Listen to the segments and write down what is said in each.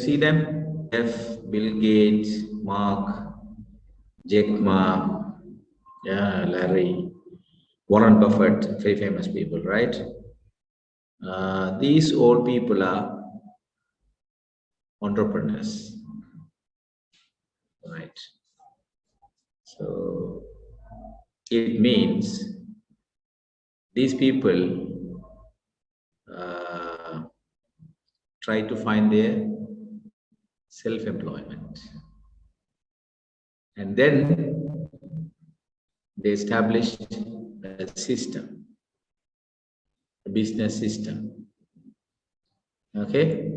see them? F. Bill Gates, Mark, Jack Ma, yeah, Larry, Warren Buffett, very famous people, right? These all people are entrepreneurs, right? So it means these people try to find their self-employment, and then they established a system, a business system. Okay,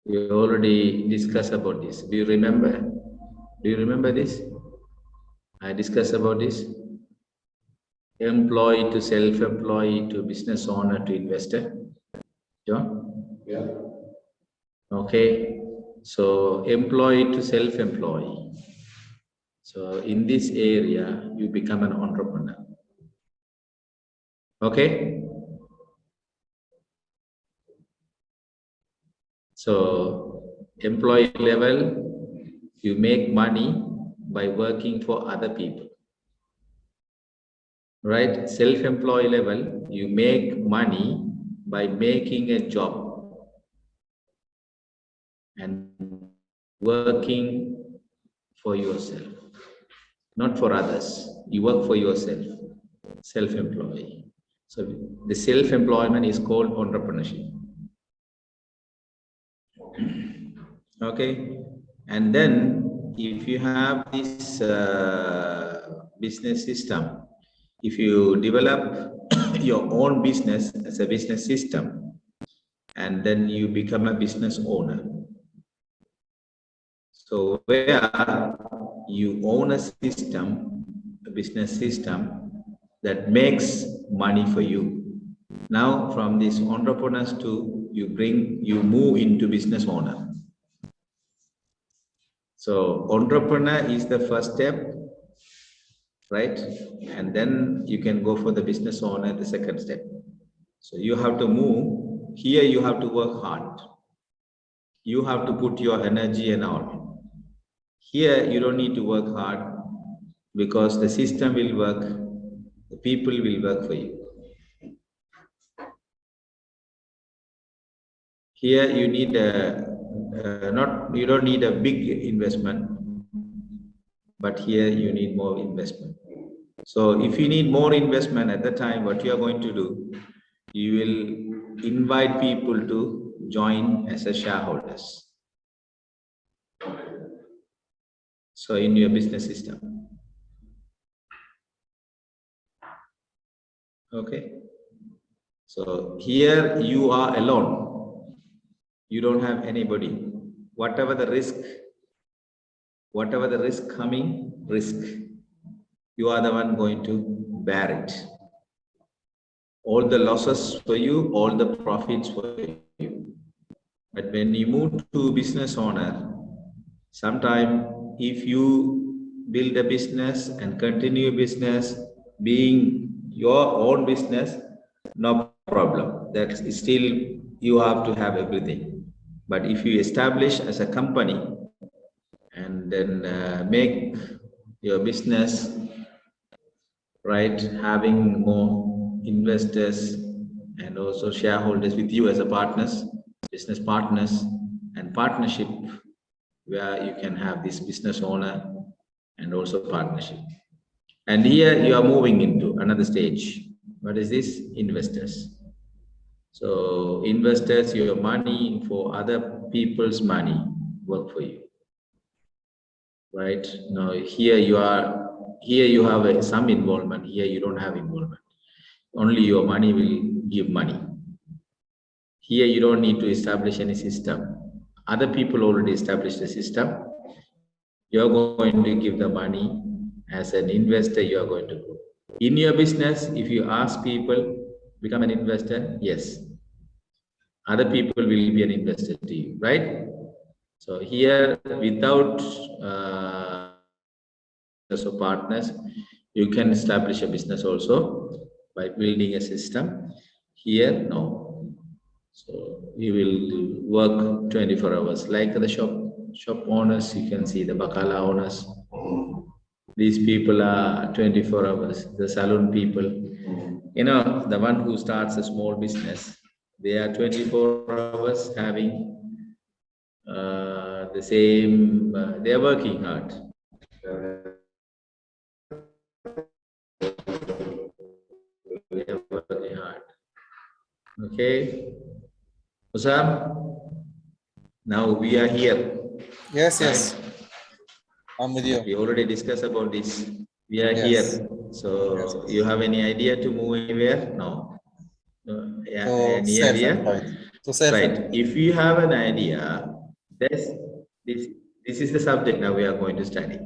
we already discussed about this. Do you remember? Do you remember this? I discussed about this. Employee to self-employee to business owner to investor. John? Yeah. Okay. So employee to self-employee. So in this area, you become an entrepreneur. Okay. So employee level, you make money by working for other people. Right? Self-employed level, you make money by making a job and working for yourself, not for others. You work for yourself, self-employed. So the self-employment is called entrepreneurship. Okay, and then if you have this business system, if you develop your own business as a business system, and then you become a business owner. So where you own a system, a business system that makes money for you. Now from these entrepreneurs to you move into business owner. So entrepreneur is the first step, right? And then you can go for the business owner, the second step. So you have to move. Here you have to work hard. You have to put your energy and all. Here you don't need to work hard because the system will work, the people will work for you. Here you need you don't need a big investment, but here you need more investment. So if you need more investment at the time, what you are going to do, you will invite people to join as a shareholders. So in your business system. Okay. So here you are alone. You don't have anybody. Whatever the risk coming, you are the one going to bear it. All the losses for you, all the profits for you. But when you move to business owner, sometime if you build a business and continue business being your own business, no problem. That's still you have to have everything. But if you establish as a company and then make your business, right, having more investors and also shareholders with you as a partners, business partners, and partnership, where you can have this business owner and also partnership. And here you are moving into another stage. What is this? Investors. So investors, your money for other people's money work for you. Right? Now here you have some involvement, here you don't have involvement. Only your money will give money. Here you don't need to establish any system. Other people already established a system. You're going to give the money as an investor, you are going to go. In your business, if you ask people, become an investor, yes. Other people will be an investor to you, right? So here, without so partners, you can establish a business also by building a system. Here, no. So you will work 24 hours. Like the shop owners, you can see the bakala owners. These people are 24 hours. The saloon people, you know, the one who starts a small business, they are 24 hours having the same, they are working hard. They are working hard. Okay. Usam, now we are here. Yes, Right? yes. I'm with you. We already discussed about this. We are Yes. here. So Yes. you have any idea to move anywhere? No. Yeah, So any idea? self-employed. So Right. self-employed. If you have an idea, this, this is the subject now we are going to study.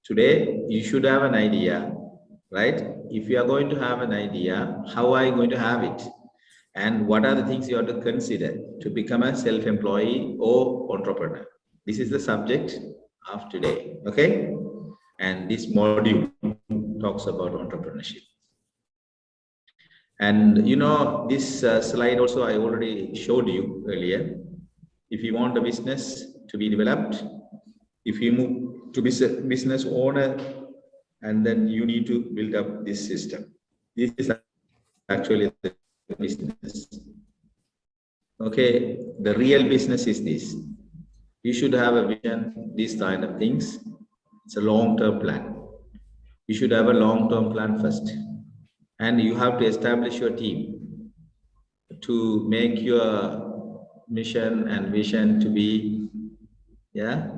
Today, you should have an idea, right? If you are going to have an idea, how are you going to have it? And what are the things you have to consider to become a self-employee or entrepreneur? This is the subject of today, okay? And this module talks about entrepreneurship. And you know, this slide also I already showed you earlier. If you want a business to be developed, if you move to be a business owner, and then you need to build up this system. This is actually the business. Okay, the real business is this. You should have a vision, these kind of things. It's a long-term plan. You should have a long-term plan first. And you have to establish your team to make your mission and vision to be, yeah,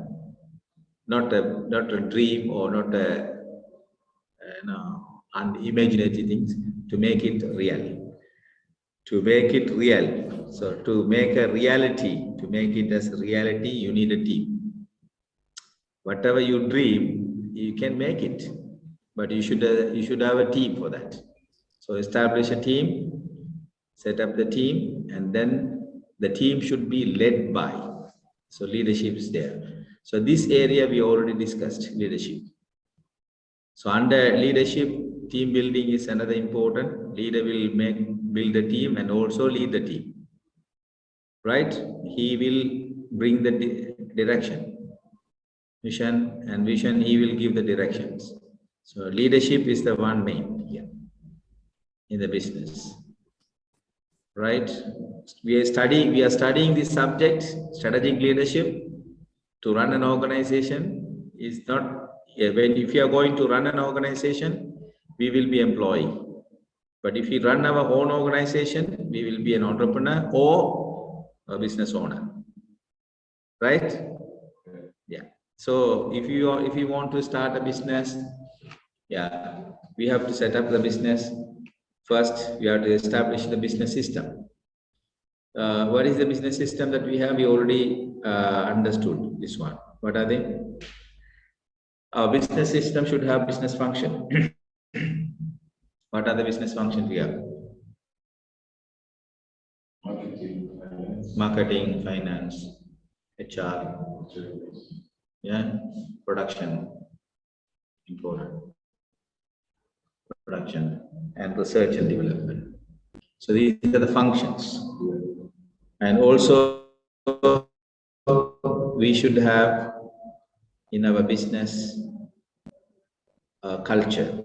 not a dream or not a unimaginative things, to make it real. To make it real. So to make a reality, to make it as a reality, you need a team. Whatever you dream, you can make it, but you should have a team for that. So establish a team, set up the team, and then the team should be led by. So leadership is there. So this area we already discussed, leadership. So under leadership, team building is another important. Leader will build the team and also lead the team. Right? He will bring the direction, mission and vision. He will give the directions. So leadership is the one main here in the business. Right? We are studying this subject, strategic leadership. To run an organization is not, if you are going to run an organization, we will be employee. But if we run our own organization, we will be an entrepreneur or a business owner. Right? Yeah. So if you want to start a business, yeah, we have to set up the business. First, we have to establish the business system. What is the business system that we have? We already understood this one. What are they? Our business system should have business function. What are the business functions we have? Marketing, finance, HR, yeah, production, important, production, and research and development. So these are the functions. And also, we should have in our business a culture,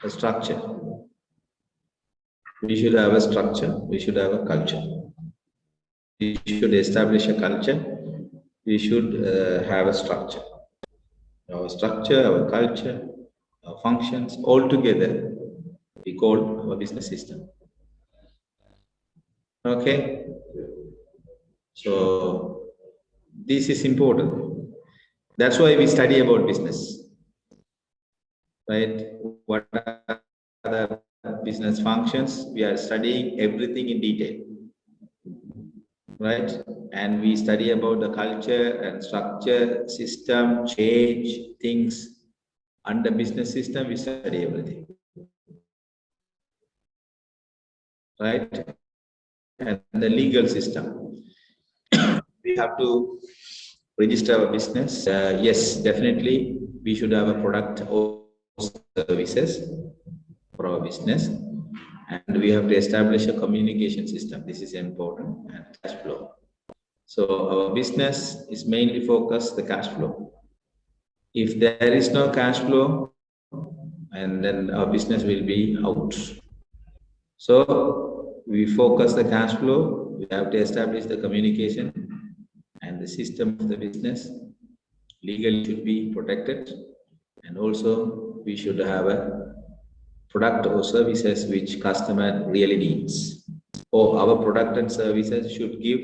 a structure. We should have a structure, we should have a culture. We should establish a culture, we should have a structure. Our structure, our culture, our functions, all together, we call our business system. Okay? So, this is important. That's why we study about business. Right? What are the business functions? We are studying everything in detail. Right? And we study about the culture and structure, system, change, things. Under business system, we study everything. Right? And the legal system. We have to register our business. Yes, definitely, we should have a product or services for our business. And we have to establish a communication system. This is important, and cash flow. So our business is mainly focused the cash flow. If there is no cash flow, and then our business will be out. So we focus the cash flow. We have to establish the communication and the system of the business. Legally should be protected, and also we should have a product or services which customer really needs. Or our product and services should give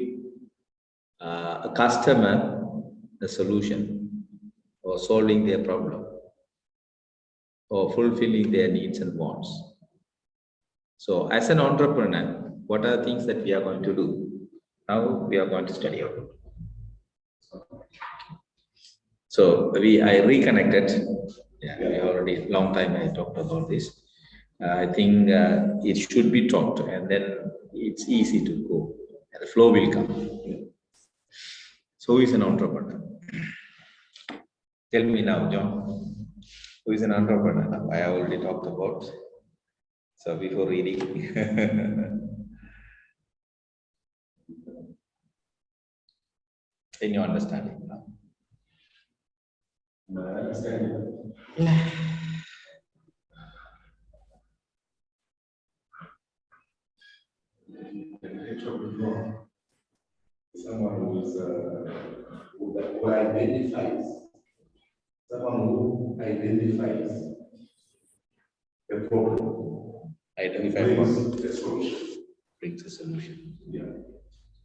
a customer a solution or solving their problem or fulfilling their needs and wants. So as an entrepreneur, what are things that we are going to do? Now we are going to study out. So I reconnected. Yeah, we already long time I talked about this. I think it should be talked, and then it's easy to go. And the flow will come. So who is an entrepreneur? Tell me now, John. Who is an entrepreneur? I already talked about. So before reading. In your understanding now. My understanding. Yeah. Someone who identifies, someone who identifies a problem, Identify brings problem, a solution. brings a solution. Yeah.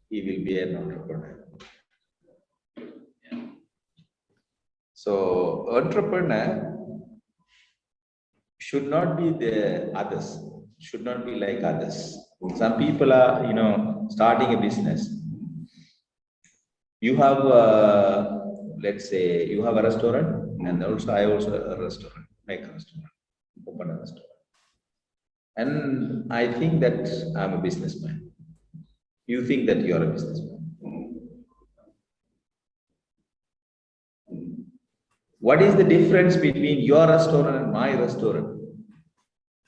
He will be an entrepreneur. Yeah. So entrepreneur should not be the others, should not be like others. Some people are, starting a business. You have, let's say, you have a restaurant, and also I also a restaurant, make a restaurant, open a restaurant. And I think that I'm a businessman. You think that you are a businessman. What is the difference between your restaurant and my restaurant?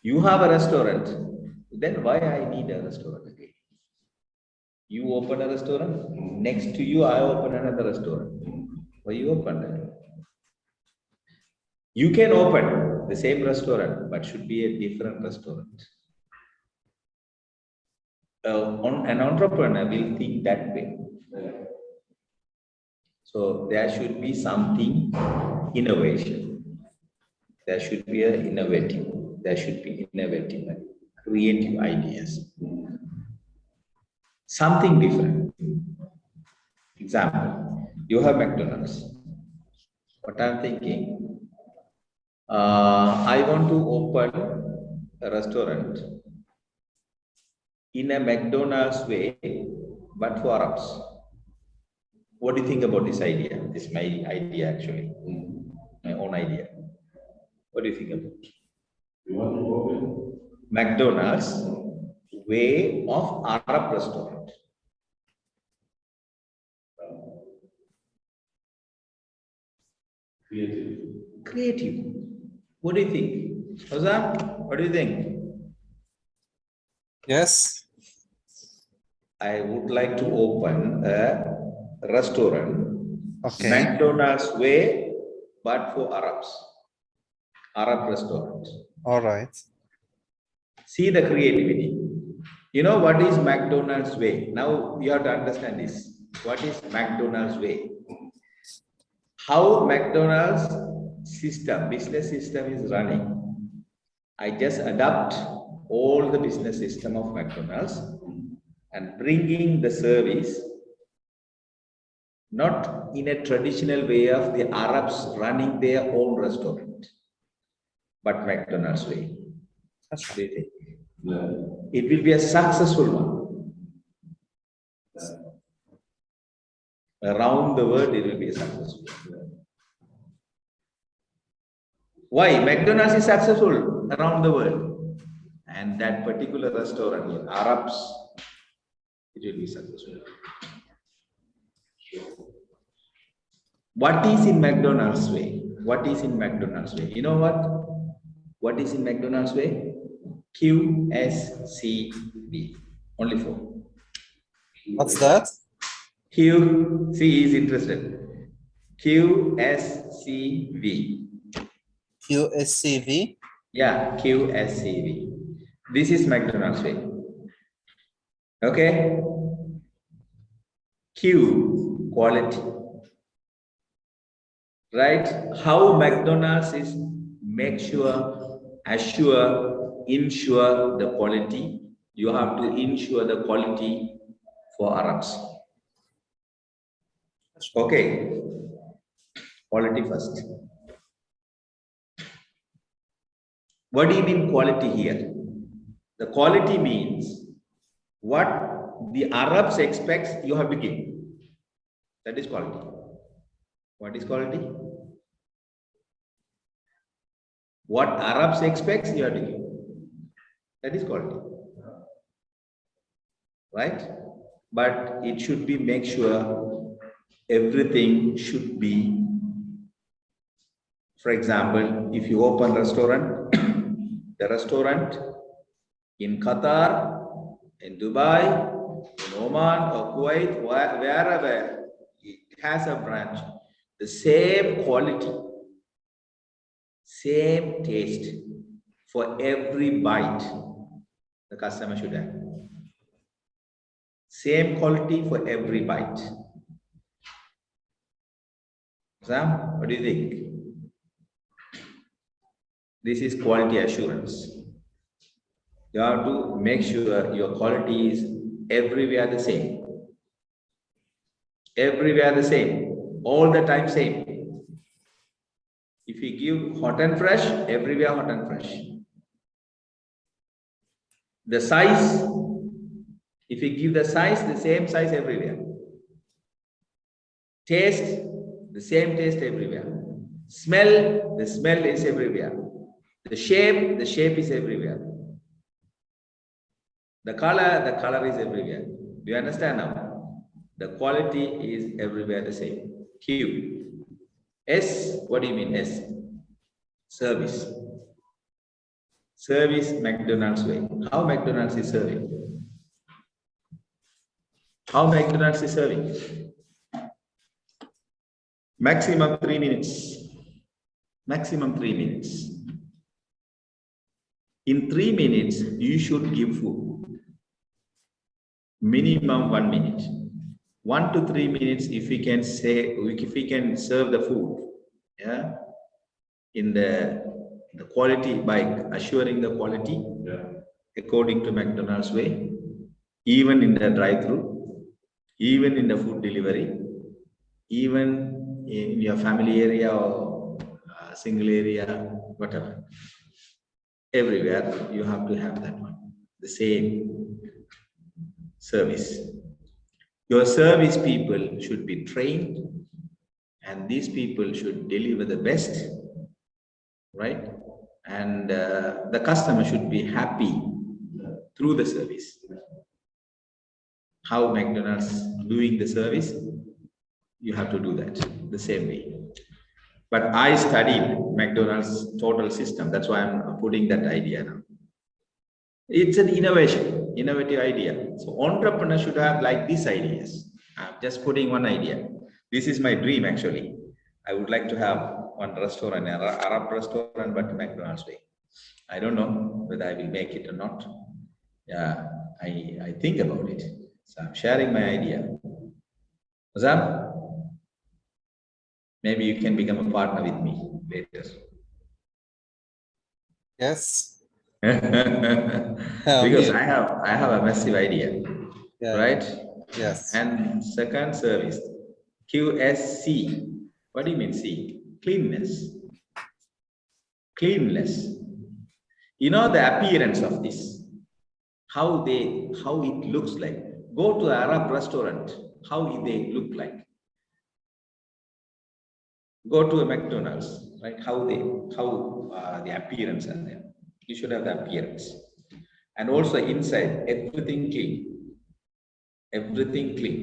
You have a restaurant, then why I need a restaurant again? You open a restaurant, next to you I open another restaurant. Why you open that? You can open the same restaurant, but should be a different restaurant. An entrepreneur will think that way. So there should be something innovation. There should be an innovative. There should be innovative, creative ideas. Something different. Example, you have McDonald's. What I'm thinking, I want to open a restaurant in a McDonald's way, but for Arabs. What do you think about this idea? This is my idea actually, my own idea. What do you think about it? You want to open McDonald's way of Arab restaurant. creative. Creative. What do you think? Hozam, what do you think? Yes. I would like to open a restaurant, Okay. McDonald's way, but for Arabs. Arab restaurant. All right. See the creativity. You know what is McDonald's way? Now you have to understand this. What is McDonald's way? How McDonald's system, business system is running. I just adapt all the business system of McDonald's and bringing the service not in a traditional way of the Arabs running their own restaurant, but McDonald's way. That's What do you think? Yeah. It will be a successful one. Around the world, it will be a successful one. Why? McDonald's is successful around the world. And that particular restaurant in Arabs, it will be successful. What is in McDonald's way? What is in McDonald's way? You know what? What is in McDonald's way? QSCV. Only 4. What's that? Q, C is interested. QSCV. QSCV. Yeah, QSCV. This is McDonald's way. Okay. Q, quality. Right? How McDonald's is make sure, assure, ensure the quality. You have to ensure the quality for Arabs. Okay. Quality first. What do you mean quality here? The quality means what the Arabs expects you have to give. That is quality. What is quality? What Arabs expects you have to give. That is quality. Right? But it should be make sure everything should be, for example, if you open a restaurant, the restaurant in Qatar, in Dubai, in Oman or Kuwait, wherever it has a branch, the same quality, same taste for every bite the customer should have. Same quality for every bite. Sam, what do you think? This is quality assurance. You have to make sure your quality is everywhere the same. Everywhere the same. All the time same. If you give hot and fresh, everywhere hot and fresh. The size, if you give the size, the same size everywhere. Taste, the same taste everywhere. Smell, the smell is everywhere. The shape is everywhere. The color is everywhere. Do you understand now? The quality is everywhere the same. Q. S, what do you mean S? Service. Service McDonald's way. How McDonald's is serving? How McDonald's is serving? Maximum 3 minutes. Maximum 3 minutes. In 3 minutes, you should give food. Minimum 1 minute. 1 to 3 minutes, if we can serve the food, yeah, in the quality by assuring the quality, according to McDonald's way, even in the drive-through, even in the food delivery, even in your family area or single area, whatever. Everywhere you have to have that one, the same service. Your service people should be trained, and these people should deliver the best, right? And the customer should be happy through the service. How McDonald's doing the service, you have to do that the same way. But I studied McDonald's total system. That's why I'm putting that idea now. It's an innovative idea. So entrepreneur should have like these ideas. I'm just putting one idea. This is my dream actually. I would like to have one restaurant, an Arab restaurant, but McDonald's way. I don't know whether I will make it or not. Yeah, I think about it. So I'm sharing my idea. Azam, maybe you can become a partner with me later. Yes. Because I have a massive idea, Yeah. right? Yes. And second service, QSC. What do you mean C? Cleanness. Cleanliness. You know the appearance of this, how it looks like. Go to an Arab restaurant, how they look like. Go to a McDonald's, right? How the appearance are there. You should have the appearance. And also inside, everything clean. Everything clean.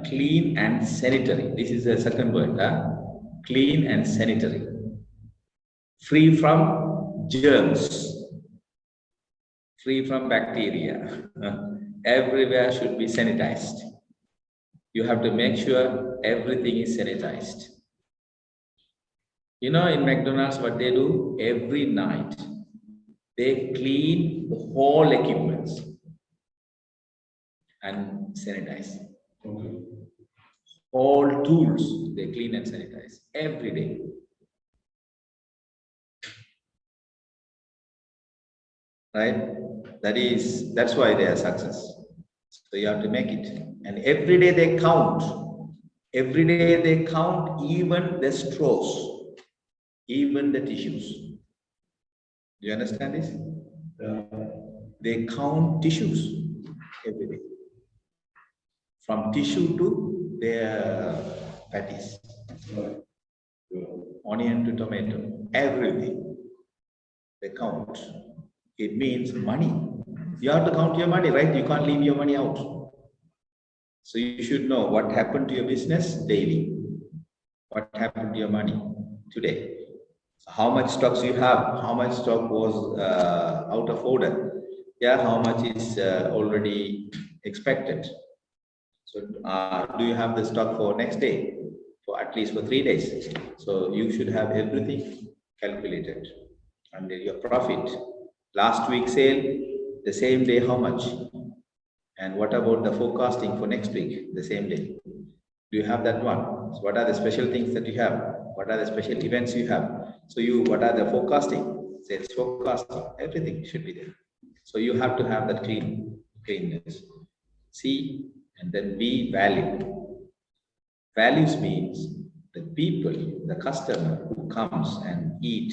Clean and sanitary. This is the second word. Clean and sanitary. Free from germs. free from bacteria. Everywhere should be sanitized. You have to make sure everything is sanitized. You know, in McDonald's, what they do every night, they clean the whole equipments and sanitize. Okay. All tools, they clean and sanitize every day. Right? That's why they are success. So you have to make it. And every day they count. Every day they count even the straws, even the tissues. Do you understand this? Yeah. They count tissues every day. From tissue to their patties. Right. Yeah. Onion to tomato, everything. They count. It means money. You have to count your money, right? You can't leave your money out. So you should know what happened to your business daily. What happened to your money today? How much stocks you have? How much stock was out of order? Yeah, how much is already expected? So do you have the stock for next day? For at least for 3 days. So you should have everything calculated. And your profit. Last week's sale, the same day, how much? And what about the forecasting for next week, the same day? Do you have that one? So what are the special things that you have? What are the special events you have? So what are the forecasting? Sales forecasting, everything should be there. So you have to have that cleanness. See, and then be valued. Values means the people, the customer who comes and eat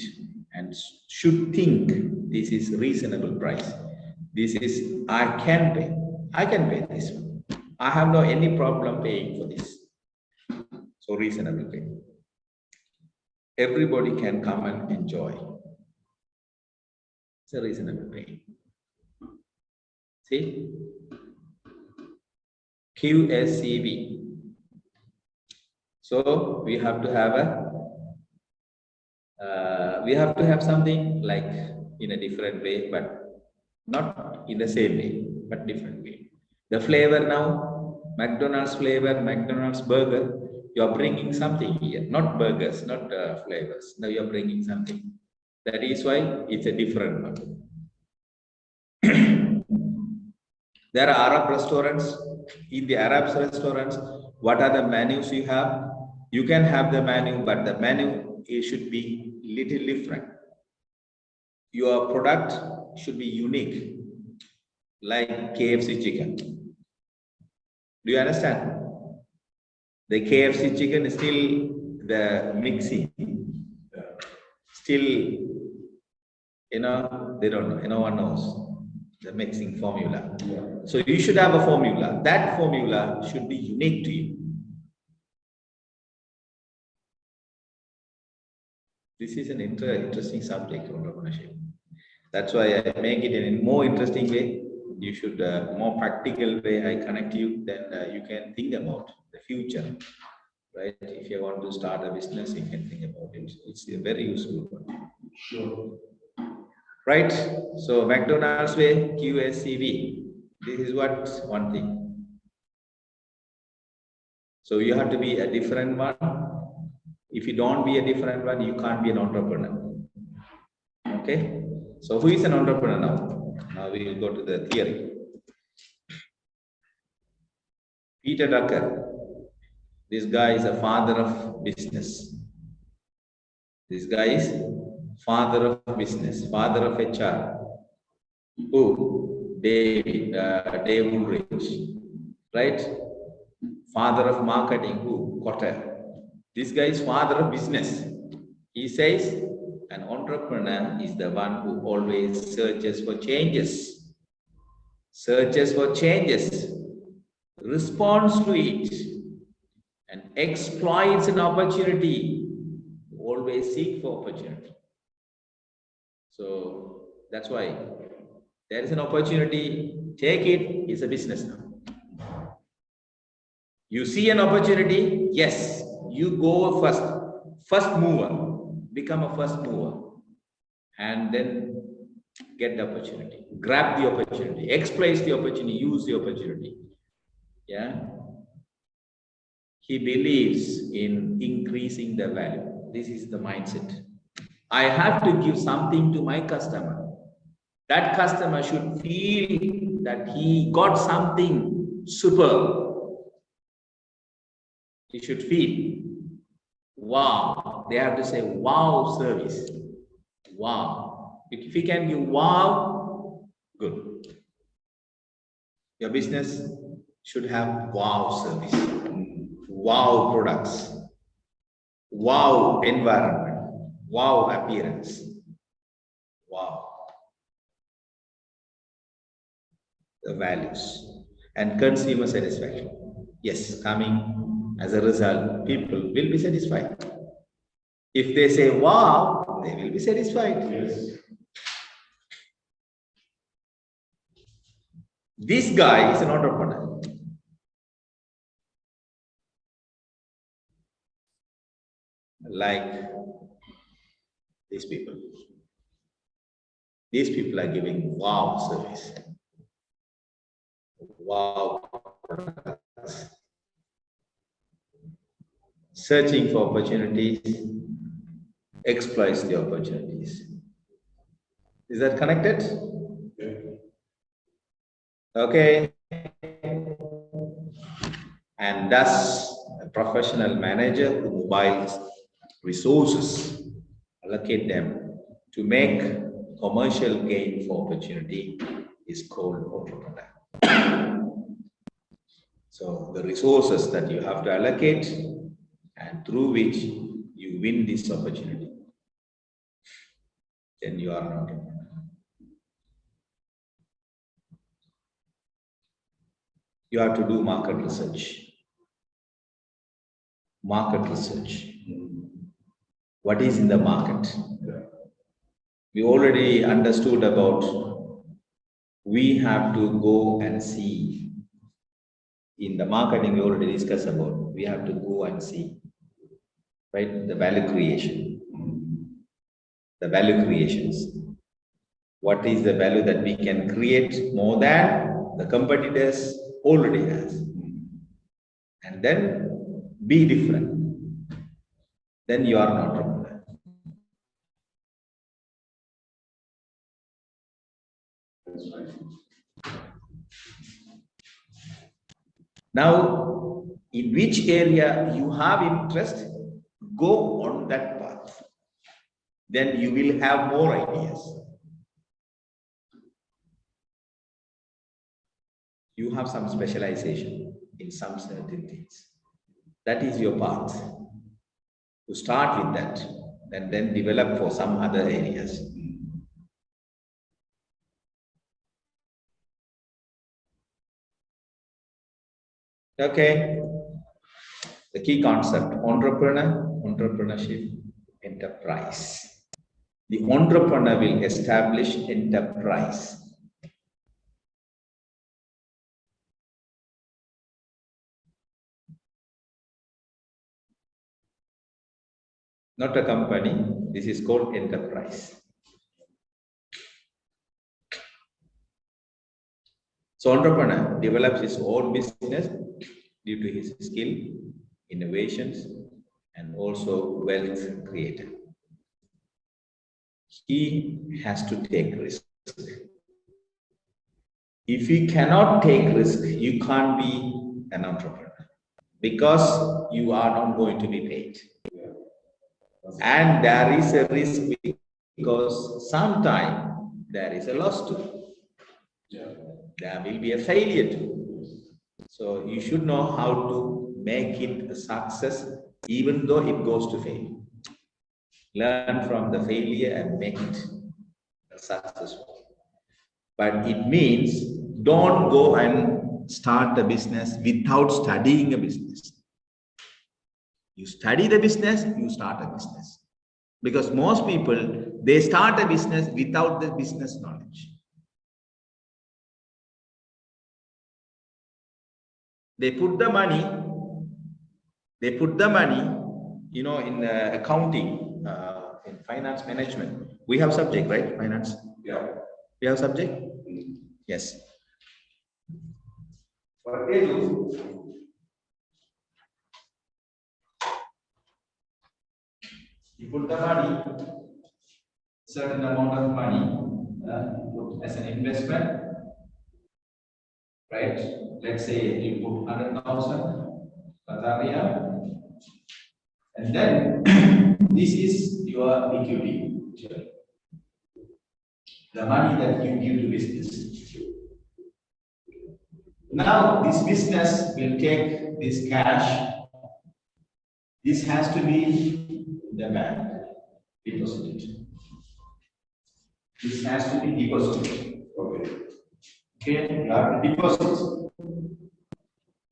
and should think this is reasonable price. This is, I can pay this one. I have no any problem paying for this. So reasonable pay. Everybody can come and enjoy. It's a reasonable pay. See? QSCV. So we have to have something like in a different way, but not in the same way, but different way. The flavor now, McDonald's flavor, McDonald's burger, you are bringing something here, not burgers, not flavors. Now you are bringing something. That is why it's a different one. There are Arab restaurants. In the Arab restaurants, what are the menus you have? You can have the menu, but the menu should be little different. Your product should be unique, like KFC chicken. Do you understand? The KFC chicken is still the mixing. Still, they don't know. No one knows the mixing formula. Yeah. So you should have a formula. That formula should be unique to you. This is an interesting subject, entrepreneurship. That's why I make it in a more interesting way. You should, more practical way I connect you, then you can think about the future, right? If you want to start a business, you can think about it. It's a very useful one. Sure. Right? So McDonald's way, QSCV. This is what one thing. So you have to be a different one. If you don't be a different one, you can't be an entrepreneur. Okay? So who is an entrepreneur now? Now we will go to the theory. Peter Drucker. This guy is a father of business. This guy is father of business, father of HR. Who? Dave Ulrich. Right? Father of marketing. Who? Kotter. This guy is father of business. He says an entrepreneur is the one who always searches for changes. Searches for changes. Responds to it. And exploits an opportunity. Always seek for opportunity. So that's why there is an opportunity. Take it. It's a business now. You see an opportunity. Yes. You go first. First mover. Become a first mover. And then get the opportunity, grab the opportunity, exploit the opportunity, use the opportunity. Yeah. He believes in increasing the value. This is the mindset. I have to give something to my customer. That customer should feel that he got something super. He should feel, wow. They have to say, wow service. Wow. If you can give wow, good. Your business should have wow service, wow products, wow environment, wow appearance, wow. The values and consumer satisfaction. Yes, coming as a result, people will be satisfied. If they say wow, they will be satisfied. Yes. This guy is an entrepreneur. Like these people. These people are giving wow service. Wow products. Searching for opportunities, exploits the opportunities. Is that connected? Yeah. Okay. And thus, a professional manager who mobiles resources, allocate them to make commercial gain for opportunity is called entrepreneur. So the resources that you have to allocate and through which you win this opportunity, then you are an entrepreneur. You have to do market research. Market research. What is in the market? Yeah. We already understood about we have to go and see. In the marketing, we already discussed about we have to go and see, right? The value creation. The value creations. What is the value that we can create more than the competitors already has? And then be different. Then you are an entrepreneur. That's right. Now, in which area you have interest, go on that path. Then you will have more ideas. You have some specialization in some certain things. That is your path. To start with that, and then develop for some other areas. Okay. The key concept, entrepreneurship, enterprise. The entrepreneur will establish enterprise. Not a company, this is called enterprise. So entrepreneur develops his own business due to his skill, innovations, and also wealth created. He has to take risk. If you cannot take risk, you can't be an entrepreneur because you are not going to be paid. And there is a risk because sometimes there is a loss too. Yeah. There will be a failure too. So you should know how to make it a success even though it goes to fail. Learn from the failure and make it successful. But it means don't go and start a business without studying a business. You study the business, you start a business. Because most people, they start a business without the business knowledge. They put the money, in accounting, in finance management. We have subject, right? Finance. Yeah. We have subject? Yes. What they do, you put the money, certain amount of money, put as an investment, right? Let's say you put 100,000 Qataria, and then this is your equity, the money that you give to business. Now this business will take this cash. This has to be in the bank, deposited. This has to be deposited. Okay. Okay, you have to deposit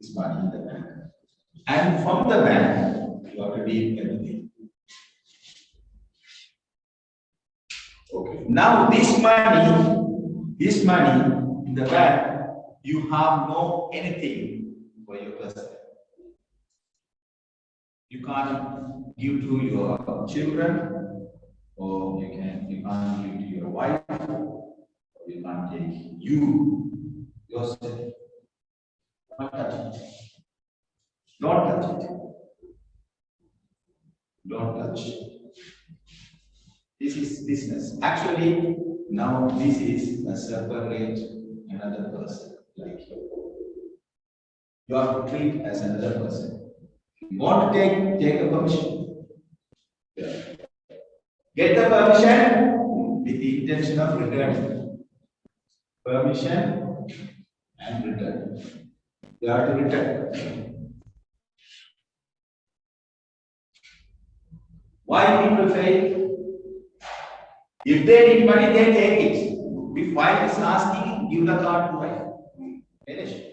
this money in the bank. And from the bank, you have to deal everything. Okay. Now this money in the bank, you have no anything for your person. You can't give to your children, or you can't give to your wife, or you can't take yourself. Don't touch it. Don't touch it. Don't touch. This is business. Actually, now this is a separate another person, like you. You have to treat as another person. You want to take a permission. Yeah. Get the permission with the intention of returning. Permission and return. You have to return. Why people fail? If they need money, they take it. If wife is asking, give the card to wife. Finish.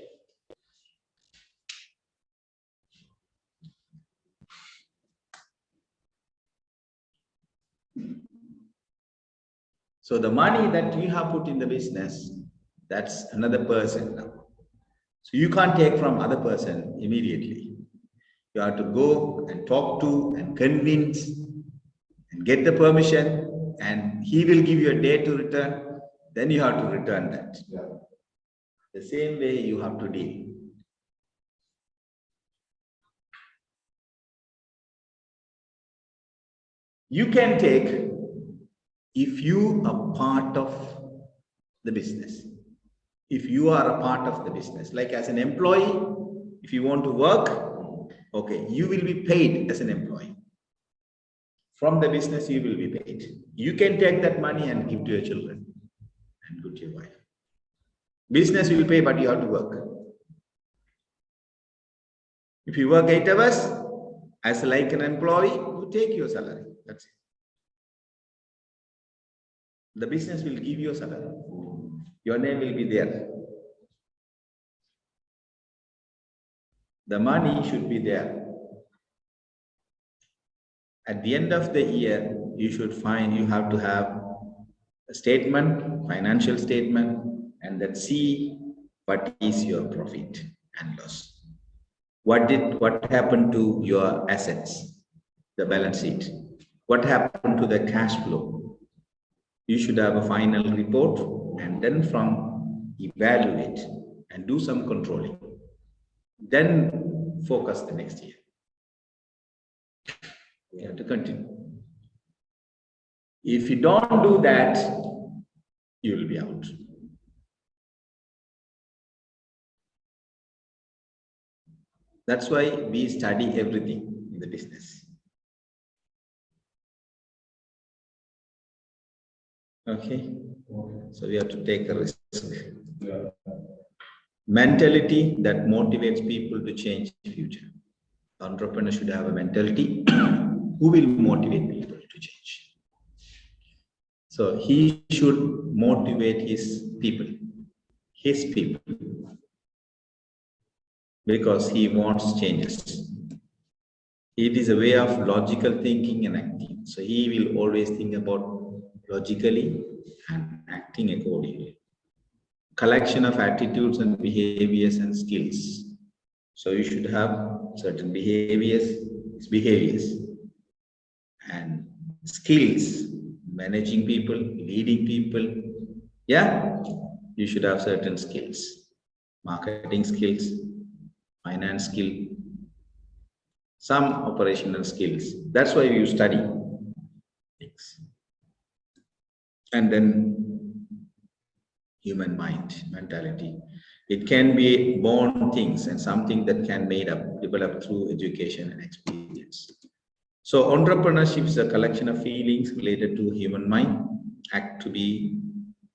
So the money that you have put in the business, that's another person now. So you can't take from other person immediately. You have to go and talk to and convince and get the permission, and he will give you a day to return. Then you have to return that. Yeah. The same way you have to deal. You can take if you are part of the business. If you are a part of the business, like as an employee, if you want to work, okay, you will be paid as an employee. From the business, you will be paid. You can take that money and give to your children and give to your wife. Business will pay, but you have to work. If you work 8 hours as like an employee, you take your salary. That's it. The business will give you a salary. Your name will be there. The money should be there. At the end of the year, you should find you have to have a statement, financial statement, and then see what is your profit and loss. What happened to your assets, the balance sheet? What happened to the cash flow? You should have a final report, and then from evaluate and do some controlling. Then focus the next year. You have to continue. If you don't do that, you will be out. That's why we study everything in the business. Okay, so we have to take a risk. Yeah. Mentality that motivates people to change the future. Entrepreneur should have a mentality who will motivate people to change. So he should motivate his people, because he wants changes. It is a way of logical thinking and acting. So he will always think about logically and acting accordingly. Collection of attitudes and behaviors and skills. So you should have certain behaviors and skills, managing people, leading people, Yeah, you should have certain skills, marketing skills, finance skill, some operational skills. That's why you study things. And then human mind, mentality. It can be born things and something that can made up, developed through education and experience. So entrepreneurship is a collection of feelings related to human mind, act to be,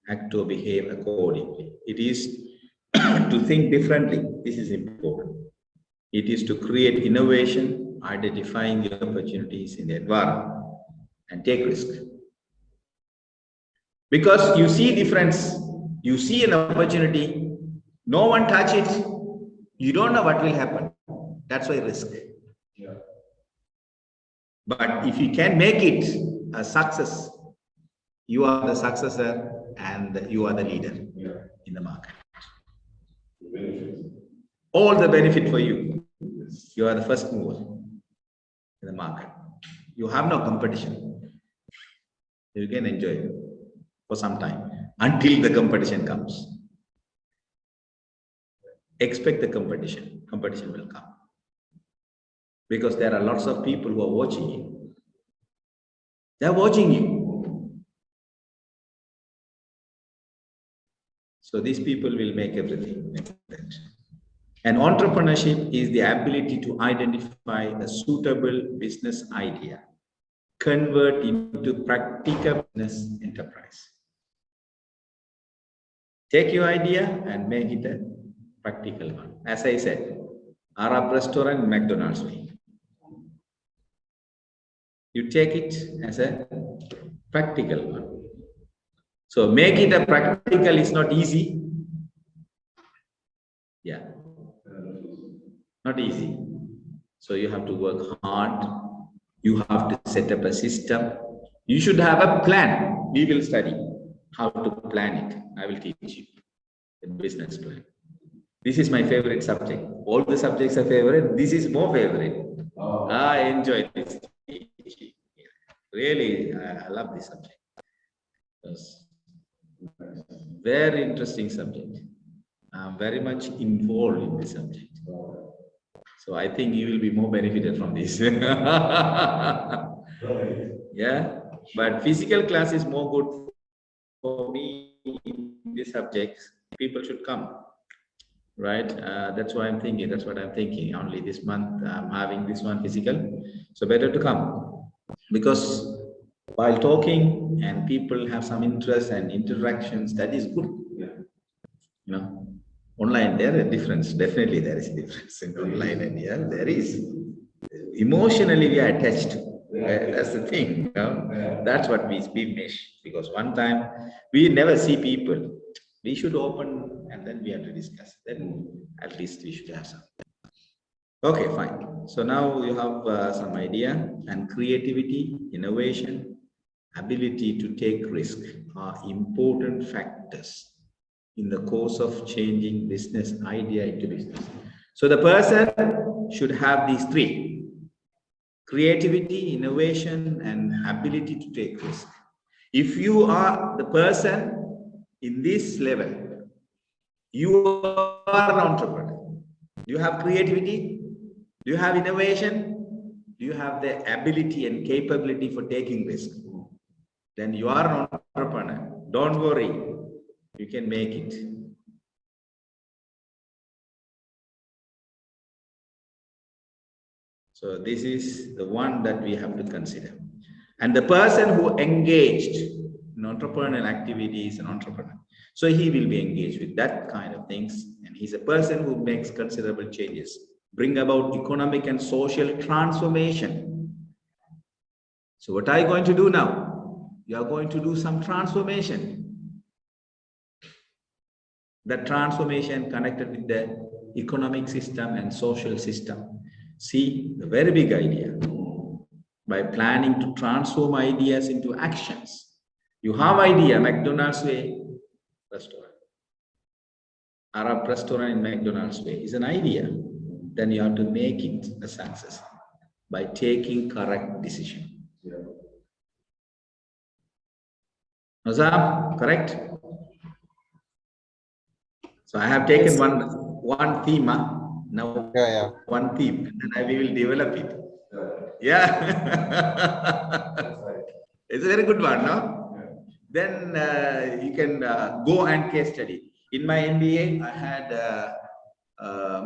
act to behave accordingly. It is to think differently. This is important. It is to create innovation, identifying the opportunities in the environment and take risk. Because you see difference, you see an opportunity, no one touch it, you don't know what will happen. That's why risk. Yeah. But if you can make it a success, you are the successor and you are the leader in the market. The benefits. All the benefit for you. Yes. You are the first mover in the market. You have no competition. You can enjoy for some time until the competition comes. Expect the competition. Competition will come. Because there are lots of people who are watching you. They're watching you. So these people will make everything. And entrepreneurship is the ability to identify a suitable business idea, convert into practical business enterprise. Take your idea and make it a practical one. As I said, Arab restaurant, McDonald's way. You take it as a practical one. So make it a practical is not easy. Yeah. Not easy. So you have to work hard. You have to set up a system. You should have a plan. We will study how to plan it. I will teach you the business plan. This is my favorite subject. All the subjects are favorite. This is more favorite. Oh. I enjoy this. Really, I love this subject. It's very interesting subject. I'm very much involved in this subject. So I think you will be more benefited from this. Right. Yeah, but physical class is more good for me in this subject. People should come, right? That's why I'm thinking. That's what I'm thinking. Only this month I'm having this one physical, so better to come because while talking and people have some interest and interactions, that is good. Yeah. You know, online there is a difference. Definitely there is a difference in online and here there is. Emotionally we are attached. That's the thing. You know? That's what we miss because one time we never see people. We should open and then we have to discuss. Then at least we should have some. Okay, fine. So now you have some idea and creativity, innovation, ability to take risk are important factors in the course of changing business idea into business. So the person should have these three: creativity, innovation, and ability to take risk. If you are the person in this level, you are an entrepreneur. Do you have creativity? Do you have innovation? Do you have the ability and capability for taking risk? Then you are an entrepreneur. Don't worry, you can make it. So this is the one that we have to consider. And the person who engaged in entrepreneurial activity is an entrepreneur. So he will be engaged with that kind of things. And he's a person who makes considerable changes, bring about economic and social transformation. So what are you going to do now? You are going to do some transformation. That transformation connected with the economic system and social system. See, the very big idea. By planning to transform ideas into actions. You have idea, McDonald's way restaurant. Arab restaurant in McDonald's way is an idea. Then you have to make it a success by taking correct decision. Yeah. Nazam, correct? So I have taken one theme, now Yeah. one theme, and then we will develop it. Yeah. Yeah. That's right. It's a very good one, no? Yeah. Then you can go and case study. In my MBA, I had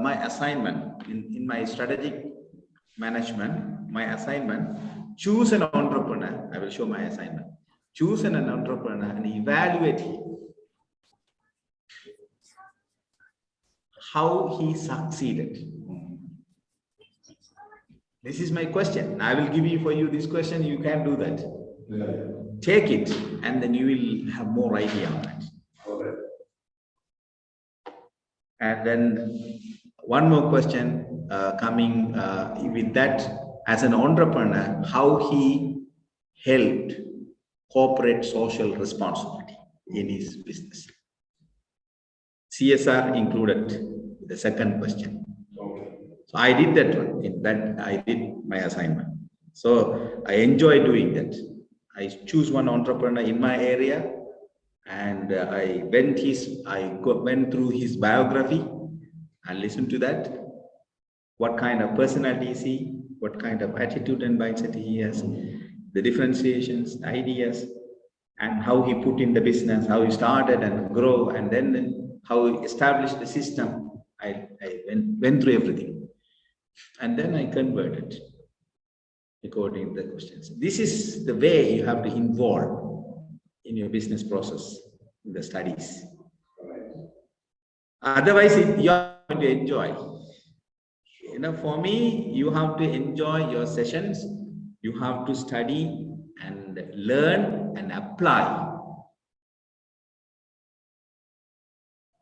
my assignment in my strategic management, my assignment, choose an entrepreneur. I will show my assignment. Choose an entrepreneur and evaluate him. How he succeeded. This is my question. I will give you for you this question. You can do that. Yeah. Take it, and then you will have more idea on it. Okay. And then one more question coming with that, as an entrepreneur, how he helped corporate social responsibility in his business. CSR included the second question. Okay. So I did that one. In that I did my assignment. So I enjoy doing that. I choose one entrepreneur in my area, and I went through his biography and listened to that. What kind of personality is he? What kind of attitude and mindset he has? The differentiations, ideas, and how he put in the business, how he started and grow, and then how he established the system. I went through everything, and then I converted according to the questions. This is the way you have to involve in your business process, in the studies. Otherwise, you are going to enjoy. You know, for me, you have to enjoy your sessions. You have to study and learn and apply.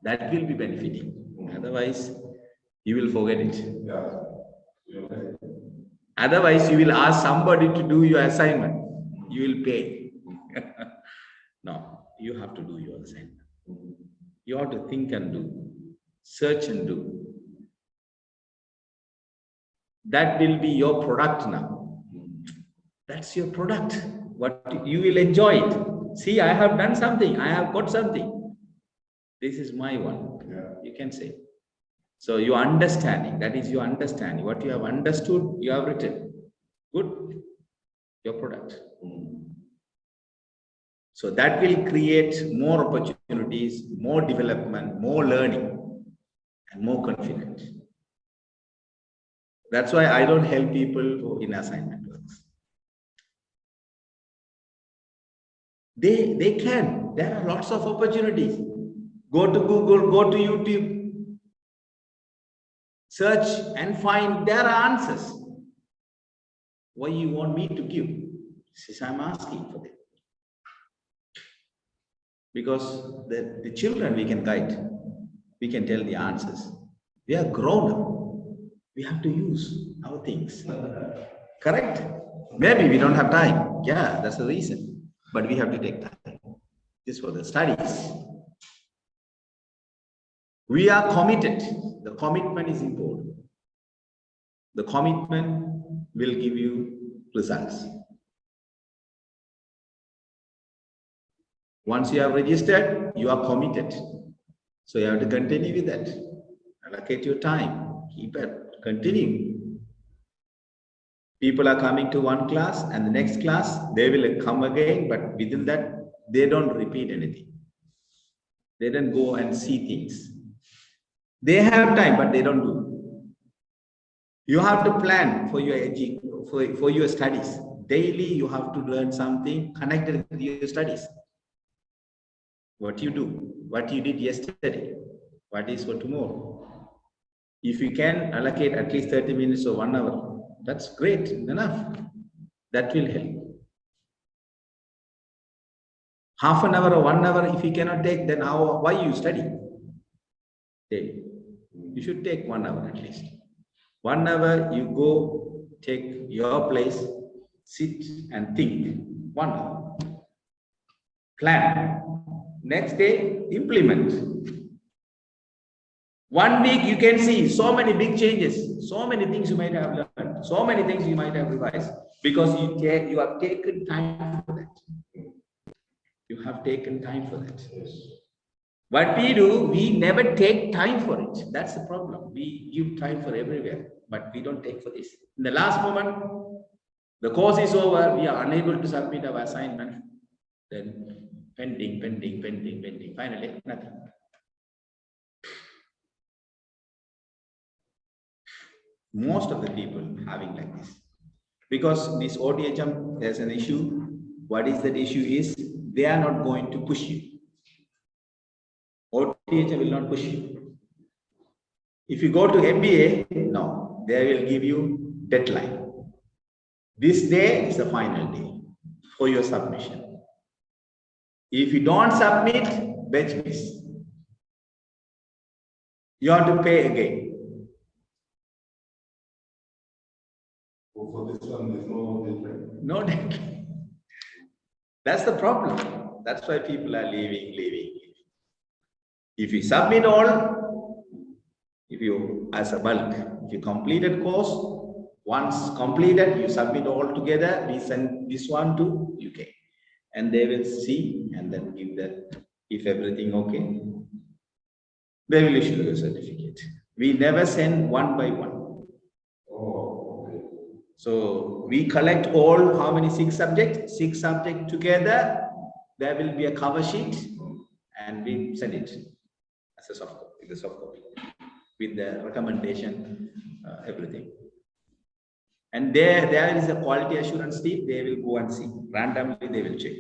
That will be benefiting. Otherwise, you will forget it. Yeah. Okay. Otherwise, you will ask somebody to do your assignment. You will pay. No, you have to do your assignment. You have to think and do, search and do. That will be your product now. That's your product. What you will enjoy it. See, I have done something. I have got something. This is my one. Yeah. You can say. So your understanding, that is your understanding. What you have understood, you have written. Good. Your product. So that will create more opportunities, more development, more learning, and more confidence. That's why I don't help people who in assignment works. They can. There are lots of opportunities. Go to Google, go to YouTube, search and find. There are answers. Why you want me to give? Since I'm asking for them. Because the children we can guide, we can tell the answers. We are grown up. We have to use our things. Correct? Maybe we don't have time. Yeah, that's the reason. But we have to take time. This for the studies. We are committed. The commitment is important. The commitment will give you results. Once you have registered, you are committed. So you have to continue with that. Allocate your time. Keep it. Continue. People are coming to one class, and the next class, they will come again, but within that, they don't repeat anything. They don't go and see things. They have time, but they don't do. You have to plan for your studies. Daily, you have to learn something connected with your studies. What you do, what you did yesterday, what is for tomorrow. If you can allocate at least 30 minutes or 1 hour, that's great, enough. That will help. Half an hour or 1 hour, if you cannot take, then why you study? Daily. You should take 1 hour at least. 1 hour, you go, take your place, sit and think. 1 hour. Plan. Next day, implement. 1 week, you can see so many big changes, so many things you might have learned, so many things you might have revised, because you have taken time for that. You have taken time for that. What we do, we never take time for it. That's the problem. We give time for everywhere, but we don't take for this. In the last moment, the course is over, we are unable to submit our assignment. Then pending. Finally, nothing. Most of the people having like this. Because this ODHM, there's an issue. What is that issue is, they are not going to push you. ODHM will not push you. If you go to MBA, no, they will give you deadline. This day is the final day for your submission. If you don't submit, batch miss. You have to pay again. For this one, there's no deadline. No deadline. That's the problem. That's why people are leaving. If you submit all, if you, as a bulk, if you completed course, once completed, you submit all together, we send this one to UK. And they will see and then give that, if everything okay, they will issue a certificate. We never send one by one. Oh, okay. So we collect all, how many, 6 subjects? 6 subjects together. There will be a cover sheet and we send it as a soft copy, the soft copy, with the recommendation, everything. And there is a quality assurance team, they will go and see. Randomly they will check.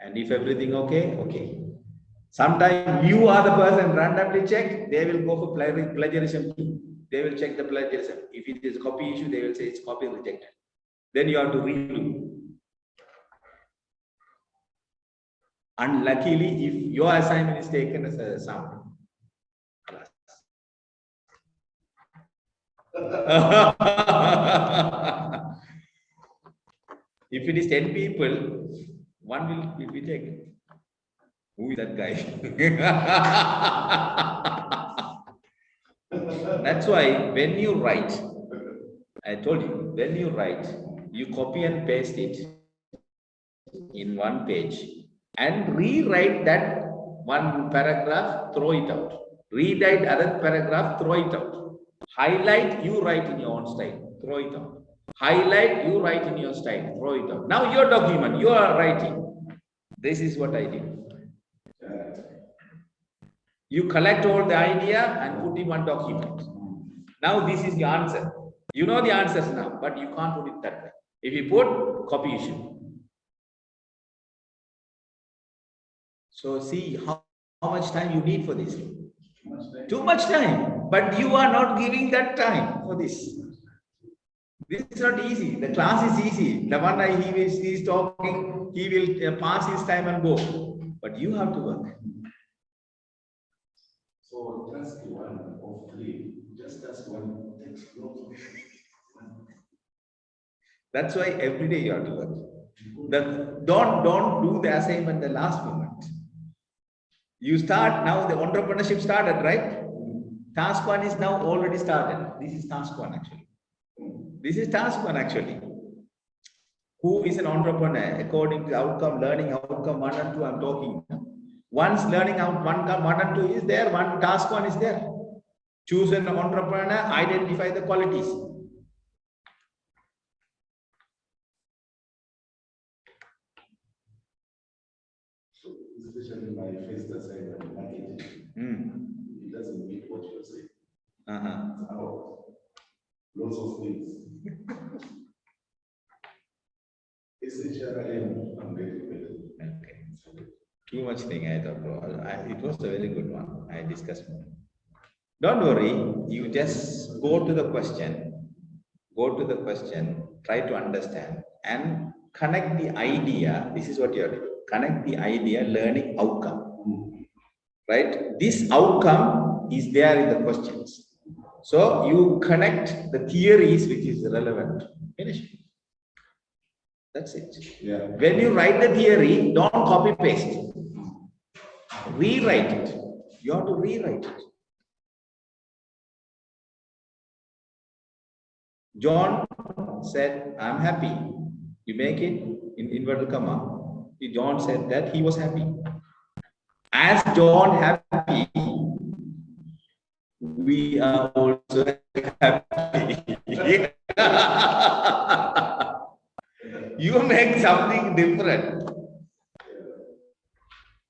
And if everything okay, okay. Sometimes you are the person randomly check, they will go for plagiarism too. They will check the plagiarism. If it is a copy issue, they will say it's copy rejected. Then you have to redo. Unluckily, if your assignment is taken as a sample. If it is 10 people, one will be taken. Who is that guy? That's why when you write, I told you, when you write, you copy and paste it in one page and rewrite that one paragraph, throw it out. Rewrite other paragraph, throw it out. Highlight, you write in your own style, throw it out. Highlight, you write in your style, throw it out. Now your document, you are writing. This is what I did. You collect all the idea and put in one document. Now this is the answer. You know the answers now, but you can't put it that way. If you put, copy issue. So see how much time you need for this. Too much time. But you are not giving that time for this. This is not easy. The class is easy. The one he is talking, he will pass his time and go. But you have to work. So task 1 of 3, just task 1 takes lots of time. That's why every day you have to work. Don't do the assignment the last moment. You start now, the entrepreneurship started, right? Task 1 is now already started. This is task 1 actually. This is task 1 actually. Who is an entrepreneur? According to outcome, learning outcome 1 and 2, I'm talking now. Once learning out 1 and 2 is there, task 1 is there. Choose an entrepreneur, identify the qualities. So especially my first assignment, marketing, it doesn't meet what you're saying. It's out. Lots of things. Essentially, I'm getting better. Okay. Too much thing I thought, bro. It was a very good one. I discussed more. Don't worry. You just go to the question. Go to the question. Try to understand and connect the idea. This is what you have to do. Connect the idea, learning outcome. Right? This outcome is there in the questions. So you connect the theories which is relevant. Finish. That's it. Yeah. When you write the theory, don't copy paste. Rewrite it. You have to rewrite it. John said, I'm happy. You make it in inverted comma. John said that he was happy. As John happy, we are also happy. You make something different,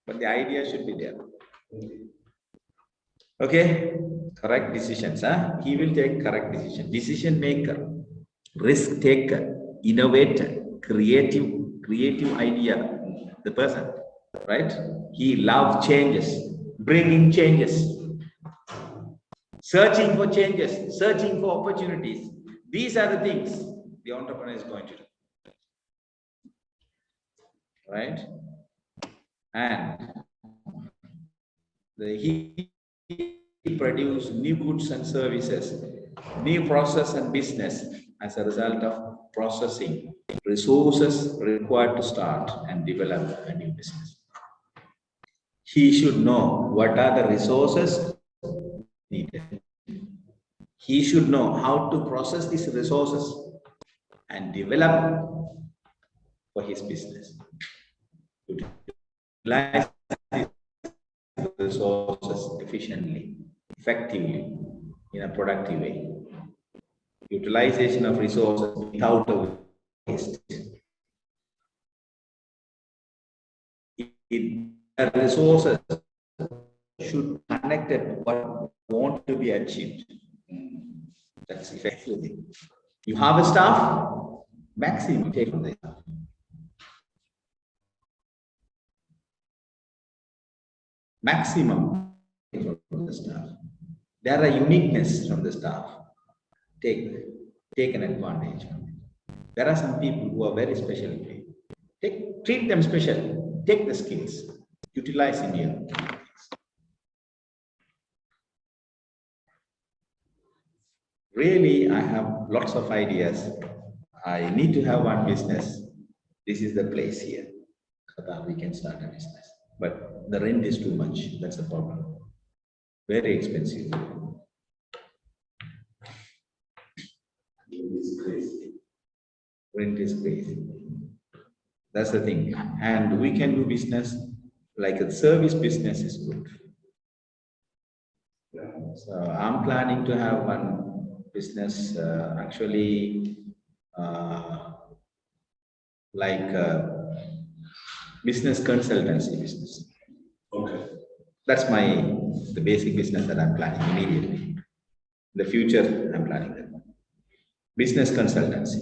but the idea should be there. Okay, correct decisions. Huh? He will take correct decision. Decision maker, risk taker, innovator, creative idea. The person, right? He loves changes, bringing changes, searching for changes, searching for opportunities. These are the things the entrepreneur is going to do, right? And he produce new goods and services, new process and business as a result of processing resources required to start and develop a new business. He should know what are the resources needed. He should know how to process these resources and develop for his business. Utilize these resources efficiently, effectively, in a productive way. Utilization of resources without a waste. The resources should connect it to what want to be achieved. That's effectively. You have a staff, maximum take from the staff. Maximum take from the staff. There are uniqueness from the staff. Take an advantage of it. There are some people who are very special. Treat them special. Take the skills. Utilize in you. Really, I have lots of ideas. I need to have one business. This is the place here. We can start a business. But the rent is too much. That's the problem. Very expensive. Rent is crazy. That's the thing. And we can do business like a service business is good. So I'm planning to have one business actually like business consultancy business. Okay. That's the basic business that I'm planning immediately. In the future, I'm planning that one. Business consultancy.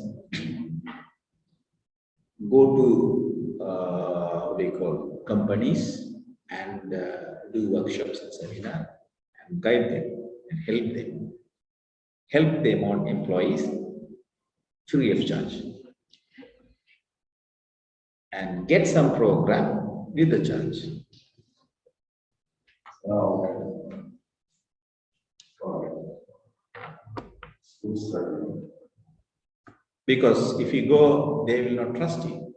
Go to what do you call companies and do workshops and seminars and guide them and help them. Help them on employees free of charge. And get some program with the charge. Oh, okay. Because if you go, they will not trust you.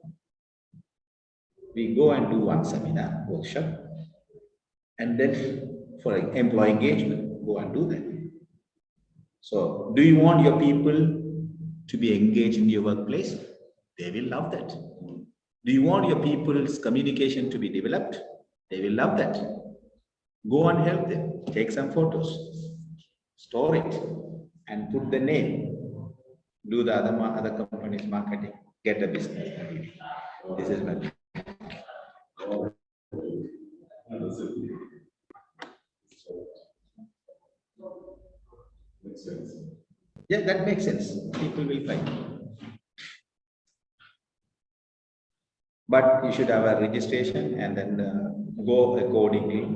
We go and do one seminar, workshop, and then for employee engagement, go and do that. So, do you want your people to be engaged in your workplace? They will love that. Do you want your people's communication to be developed? They will love that. Go and help them. Take some photos, store it, and put the name. Do the other companies marketing. Get a business. This is my. Makes sense. Yeah, that makes sense. People will find. But you should have a registration and then go accordingly.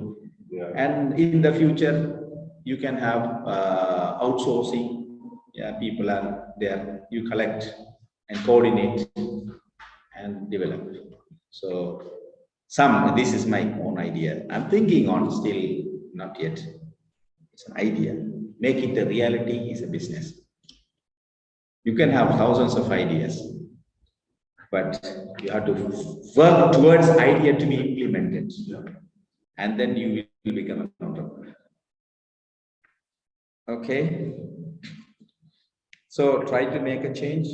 Yeah. And in the future, you can have outsourcing. Yeah, people are there. You collect and coordinate and develop. So this is my own idea. I'm thinking on, still not yet. It's an idea. Make it a reality is a business. You can have thousands of ideas, but you have to work towards idea to be implemented. Yeah. And then you will become an entrepreneur. Okay. So try to make a change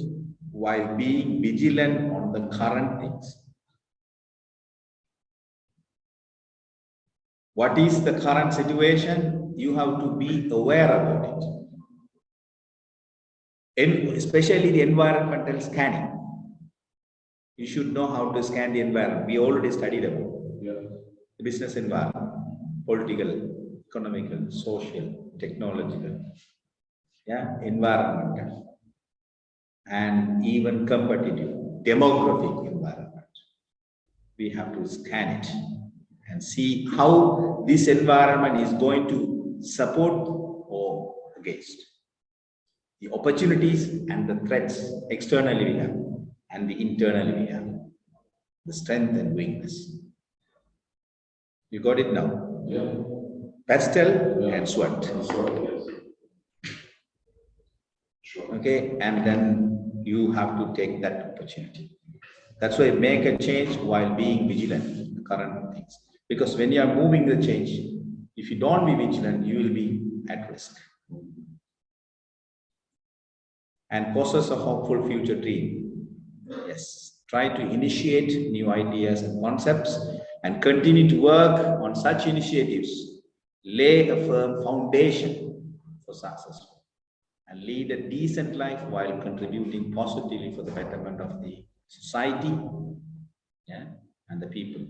while being vigilant on the current things. What is the current situation? You have to be aware about it. Especially the environmental scanning. You should know how to scan the environment. We already studied about the business environment, political, economical, social, technological, environmental, and even competitive, demographic environment. We have to scan it and see how this environment is going to support or against. The opportunities and the threats externally we have, and the internally we have, the strength and weakness. You got it now? Yeah. Pastel and SWOT. Yes. Sure. Okay, and then you have to take that opportunity. That's why make a change while being vigilant in the current things. Because when you are moving the change, if you don't be vigilant, you will be at risk. And possess a hopeful future dream. Yes, try to initiate new ideas and concepts and continue to work on such initiatives. Lay a firm foundation for success and lead a decent life while contributing positively for the betterment of the society and the people.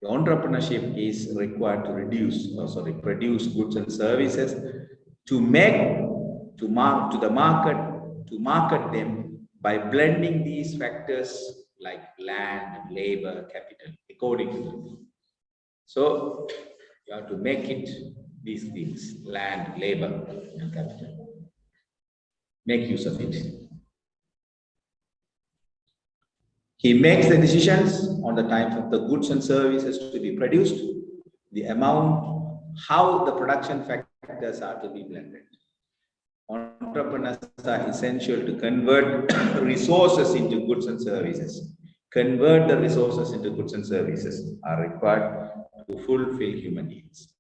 The entrepreneurship is required to produce goods and services to market them by blending these factors like land, labor, capital, according to them. So you have to make it these things: land, labor, and capital. Make use of it. He makes the decisions on the type of the goods and services to be produced, the amount, how the production factors are to be blended. Entrepreneurs are essential to convert resources into goods and services. Convert the resources into goods and services are required to fulfill human needs.